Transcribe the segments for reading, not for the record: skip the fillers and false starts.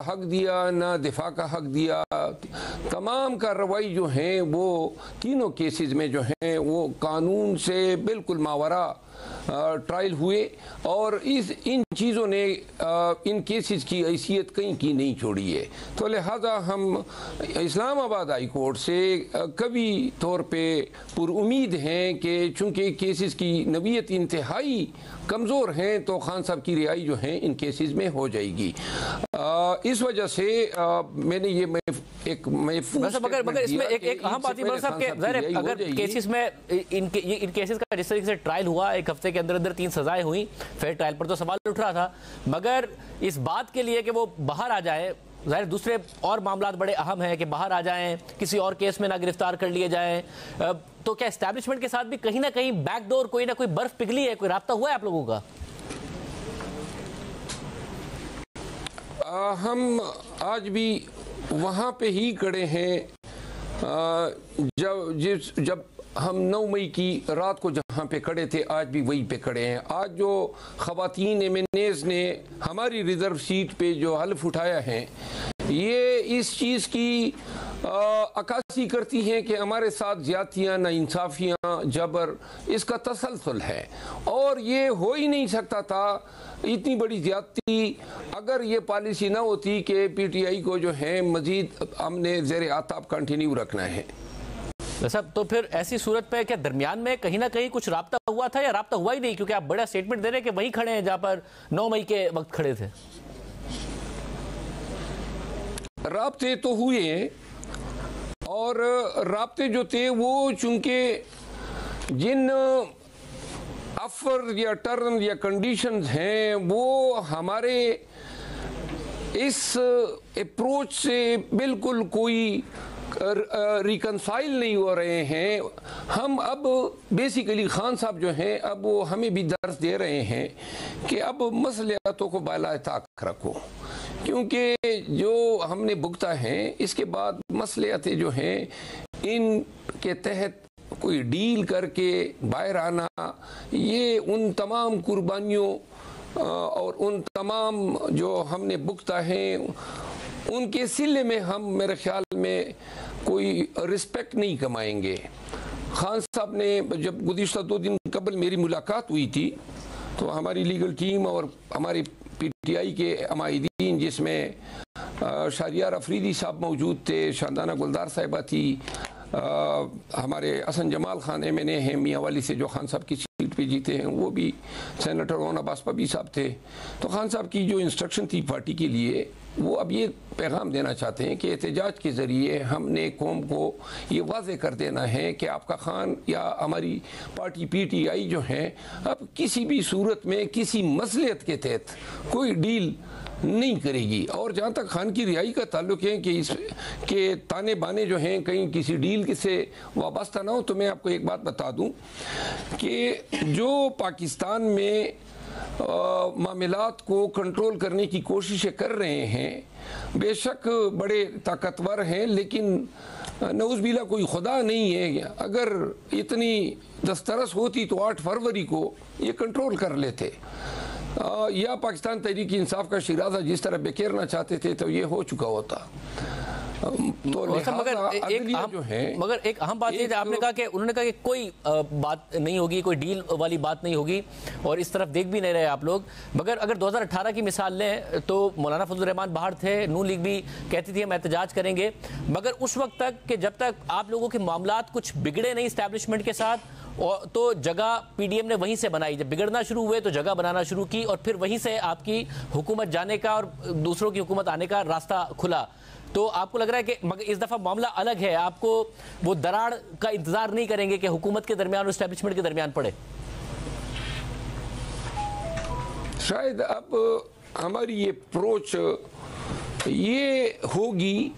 हक दिया ना दिफा का हक दिया। तमाम कार्रवाई जो हैं वो तीनों केसेस में जो हैं वो कानून से बिल्कुल मावरा ट्रायल हुए और इन चीज़ों ने इन केसेस की हैसियत कहीं की नहीं छोड़ी है। तो लिहाजा हम इस्लामाबाद हाई कोर्ट से कभी तौर पे पुरुमीद हैं कि चूँकि केसेस की नवीयत इंतहाई कमज़ोर हैं तो खान साहब की रिहाई जो है इन केसेस में हो जाएगी। इस वजह से मैंने ये मगर इसमें एक अहम बात है साहब के अगर केसेस में इन केसेस का जिस तरीके से ट्रायल हुआ, एक हफ्ते के अंदर अंदर 3 सजाएं हुई, फेयर ट्रायल पर तो सवाल उठ रहा था, मगर इस बात के लिए कि वो बाहर आ जाए, ज़ाहिर दूसरे और मामलात बड़े अहम हैं कि बाहर आ जाएं, किसी और केस में ना गिरफ्तार कर लिए जाएं, तो क्या एस्टैब्लिशमेंट के साथ भी कहीं ना कहीं बैकडोर कोई ना कोई बर्फ पिघली है, कोई राब्ता हुआ है आप लोगों का? हम आज भी वहाँ पे ही खड़े हैं जब हम 9 मई की रात को जहाँ पे खड़े थे, आज भी वहीं पे खड़े हैं। आज जो ख़वातीन एमएनएज़ ने हमारी रिज़र्व सीट पे जो हल्फ उठाया है, ये इस चीज़ की अक्कासी करती हैं कि हमारे साथ ज़्यादतियाँ, नाइंसाफ़ियाँ, जबर, इसका तसलसल है और ये हो ही नहीं सकता था। इतनी बड़ी ज़्यादती अगर ये पॉलिसी ना होती कि पीटीआई को जो है मज़ीद हमने ज़ेर आताब कंटिन्यू रखना है। सब तो फिर ऐसी सूरत पे क्या दरमियान में कहीं ना कहीं कुछ राब्ता हुआ था या राब्ता हुआ ही नहीं, क्योंकि आप बड़ा स्टेटमेंट दे रहे हैं कि वहीं खड़े हैं जहां पर 9 मई के वक्त खड़े थे? राब्ते तो हुए और राब्ते जो थे वो चूंकि जिन ऑफर या टर्म या कंडीशंस हैं वो हमारे इस अप्रोच से बिल्कुल कोई रिकनसाइल नहीं हो रहे हैं। हम अब बेसिकली खान साहब जो हैं अब वो हमें भी दर्ज दे रहे हैं कि अब मसलियातों को बाला ताक रखो, क्योंकि जो हमने भुगता है इसके बाद मसलियातें जो हैं इनके तहत कोई डील करके बाहर आना, ये उन तमाम कुर्बानियों और उन तमाम जो हमने भुगता है उनके सिले में हम मेरे ख्याल में कोई रिस्पेक्ट नहीं कमाएंगे। खान साहब ने जब गुज़िश्ता 2 दिन कबल मेरी मुलाकात हुई थी तो हमारी लीगल टीम और हमारे पीटीआई के अमायदीन, जिसमें शहरियार अफरीदी साहब मौजूद थे, शानदाना गुलदार साहिबा थी, हमारे हसन जमाल खान एमएनए हैं मियाँ वाली से जो खान साहब की सीट पे जीते हैं, वो भी सेनेटर ओन अब्बास पबी साहब थे। तो खान साहब की जो इंस्ट्रक्शन थी पार्टी के लिए, वो अब ये पैगाम देना चाहते हैं कि एहतजाज के ज़रिए हमने कौम को ये वाज़े कर देना है कि आपका खान या हमारी पार्टी पीटीआई जो है अब किसी भी सूरत में किसी मसलियत के तहत कोई डील नहीं करेगी। और जहाँ तक खान की रिहाई का ताल्लुक है कि इसके ताने बाने जो हैं कहीं किसी डील से वाबस्ता ना हो, तो मैं आपको एक बात बता दूं कि जो पाकिस्तान में मामलात को कंट्रोल करने की कोशिशें कर रहे हैं, बेशक बड़े ताकतवर हैं, लेकिन नऊज़बिल्ला कोई खुदा नहीं है। अगर इतनी दस्तरस होती तो 8 फरवरी को ये कंट्रोल कर लेते, या पाकिस्तान तहरीक इंसाफ का शिराजा जिस तरह बिखेरना चाहते थे तो ये हो चुका होता। तो मगर एक अहम बात ये आपने कहा कि उन्होंने कहा कि कोई बात नहीं होगी, कोई डील वाली बात नहीं होगी और इस तरफ देख भी नहीं रहे आप लोग। मगर अगर 2018 की मिसाल लें तो मौलाना फजल रहमान बाहर थे, नून लीग भी कहती थी हम एहतजाज करेंगे, मगर उस वक्त तक कि जब तक आप लोगों के मामलात कुछ बिगड़े नहीं इस्टेब्लिशमेंट के साथ, तो जगह पीडीएम ने वहीं से बनाई। जब बिगड़ना शुरू हुए तो जगह बनाना शुरू की और फिर वहीं से आपकी हुकूमत जाने का और दूसरों की हुकूमत आने का रास्ता खुला। तो आपको लग रहा है कि मगर इस दफ़ा मामला अलग है, आपको वो दरार का इंतजार नहीं करेंगे कि हुकूमत के दरमियान और एस्टेब्लिशमेंट के दरमियान पड़े? शायद अब हमारी ये अप्रोच ये होगी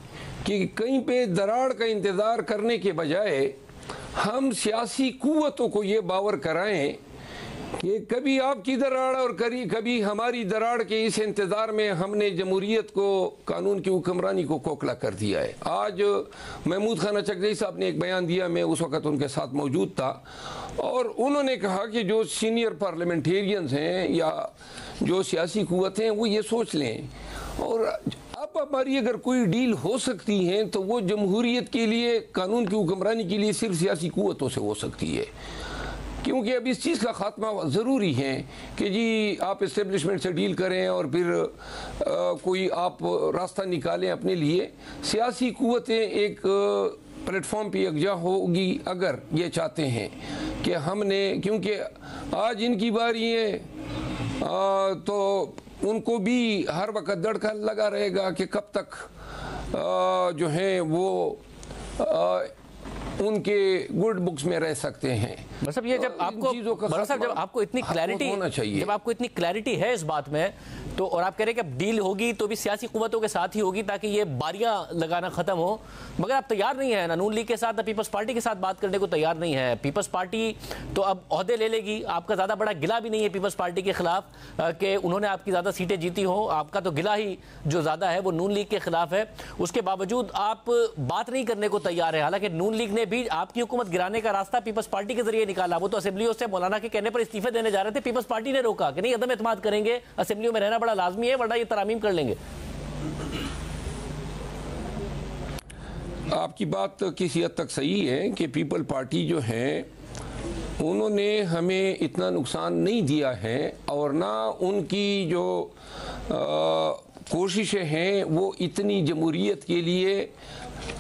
कि कहीं पे दरार का इंतज़ार करने के बजाय हम सियासी कुव्वतों को ये बावर कराएं कि कभी आपकी दरार और कभी हमारी दरार के इस इंतज़ार में हमने जमहूरियत को, कानून की हुक्मरानी को खोखला कर दिया है। आज महमूद खान चकजई साहब ने एक बयान दिया, मैं उस वक़्त उनके साथ मौजूद था, और उन्होंने कहा कि जो सीनियर पार्लियामेंटेरियंस हैं या जो सियासी कुव्वत हैं वो ये सोच लें। और अब अब हमारी अगर कोई डील हो सकती है तो वो जमहूरियत के लिए, कानून की हुक्मरानी के लिए सिर्फ सियासी कुव्वतों से हो सकती है, क्योंकि अब इस चीज़ का खात्मा ज़रूरी है कि जी आप इस्टेब्लिशमेंट से डील करें और फिर कोई आप रास्ता निकालें अपने लिए। सियासी कुव्वतें एक प्लेटफॉर्म पे यकजा होगी अगर ये चाहते हैं कि हमने, क्योंकि आज इनकी बारी है तो उनको भी हर वक्त दड़का लगा रहेगा कि कब तक जो है वो उनके गुड बुक्स में रह सकते हैं। मतलब ये जब आपको जब आपको इतनी क्लैरिटी होना चाहिए, जब आपको इतनी क्लैरिटी है इस बात में तो, और आप कह रहे हैं कि अब डील होगी तो भी सियासी कुव्वतों के साथ ही होगी ताकि ये बारियां लगाना खत्म हो, मगर आप तैयार नहीं है ना नून लीग के साथ, ना पीपल्स पार्टी के साथ बात करने को तैयार नहीं है। पीपल्स पार्टी तो अब ओहदे ले लेगी, आपका ज्यादा बड़ा गिला भी नहीं है पीपल्स पार्टी के खिलाफ कि उन्होंने आपकी ज्यादा सीटें जीती हो, आपका तो गिला ही जो ज्यादा है वो नून लीग के खिलाफ है। उसके बावजूद आप बात नहीं करने को तैयार है, हालांकि नून लीग ने भी आपकी हुकूमत गिराने का रास्ता पीपल्स पार्टी के जरिए निकाला। वो तो असेंबलियों से मौलाना के कहने पर इस्तीफे देने जा रहे थे, पीपल्स पार्टी ने रोका कि नहीं अदम एतमाद करेंगे, असेंबलियों में रहना बड़ा लाजमी है वरना ये तरामीम कर लेंगे। आपकी बात किसी हद तक सही है कि पीपल पार्टी जो है उन्होंने हमें इतना नुकसान नहीं दिया है और ना उनकी जो कोशिशें हैं वो इतनी जमहूरियत के लिए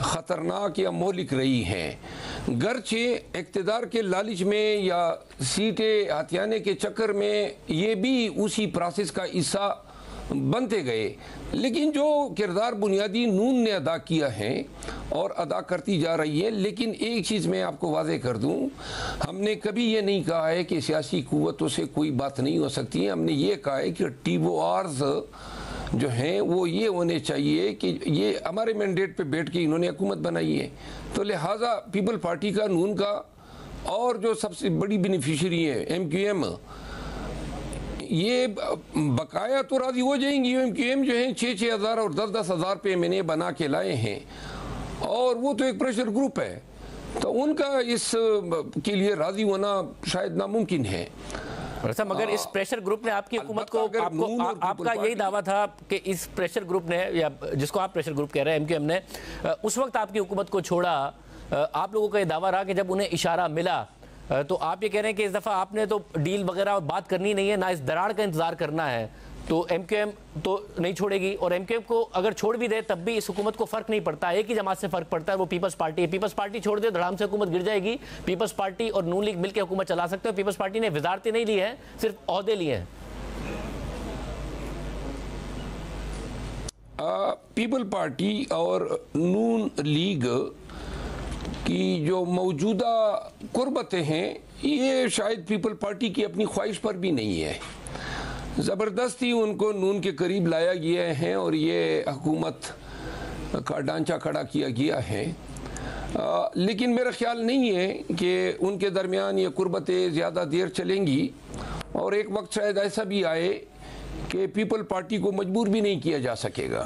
ख़तरनाक या मौलिक रही हैं। गर्चे इक़्तिदार के लालच में या सीटें हथियाने के चक्कर में ये भी उसी प्रोसेस का हिस्सा बनते गए, लेकिन जो किरदार बुनियादी नून ने अदा किया है और अदा करती जा रही है। लेकिन एक चीज़ मैं आपको वाज़ेह कर दूं, हमने कभी ये नहीं कहा है कि सियासी कुव्वतों से कोई बात नहीं हो सकती है। हमने ये कहा है कि टीओआर्स जो हैं वो ये होने चाहिए कि ये हमारे मैंडेट पे बैठ के इन्होंने हुकूमत बनाई है, तो लिहाजा पीपल पार्टी का, नून का और जो सबसे बड़ी बेनिफिशरी है MQM, ये बकाया तो राजी हो जाएंगी। MQM जो है 6-6 हज़ार और 10-10 हज़ार पे मैंने बना के लाए हैं और वो तो एक प्रेशर ग्रुप है, तो उनका इस के लिए राजी होना शायद नामुमकिन है। मगर इस प्रेशर ग्रुप ने आपकी हुकूमत को, आपका यही दावा था कि इस प्रेशर ग्रुप ने, या जिसको आप प्रेशर ग्रुप कह रहे हैं MQM ने, उस वक्त आपकी हुकूमत को छोड़ा। आप लोगों का ये दावा रहा कि जब उन्हें इशारा मिला, तो आप ये कह रहे हैं कि इस दफ़ा आपने तो डील वगैरह बात करनी नहीं है, ना इस दरार का इंतजार करना है, तो MQM तो नहीं छोड़ेगी। और MQM को अगर छोड़ भी दे तब भी इस हुकूमत को फ़र्क नहीं पड़ता, एक ही जमात से फ़र्क पड़ता है, वो पीपल्स पार्टी है। पीपल्स पार्टी छोड़ दे धड़ाम से हुकूमत गिर जाएगी। पीपल्स पार्टी और नून लीग मिलकर हुकूमत चला सकते हो। पीपल्स पार्टी ने वजारतें नहीं ली हैं, सिर्फ ओहदे लिए हैं। पीपल पार्टी और नून लीग की जो मौजूदा कुर्बतें हैं ये शायद पीपल पार्टी की अपनी ख्वाहिश पर भी नहीं है, ज़बरदस्ती उनको नून के करीब लाया गया है और ये हुकूमत का ढांचा खड़ा किया गया है। लेकिन मेरा ख्याल नहीं है कि उनके दरमियान ये कुर्बतें ज़्यादा देर चलेंगी और एक वक्त शायद ऐसा भी आए कि पीपल पार्टी को मजबूर भी नहीं किया जा सकेगा।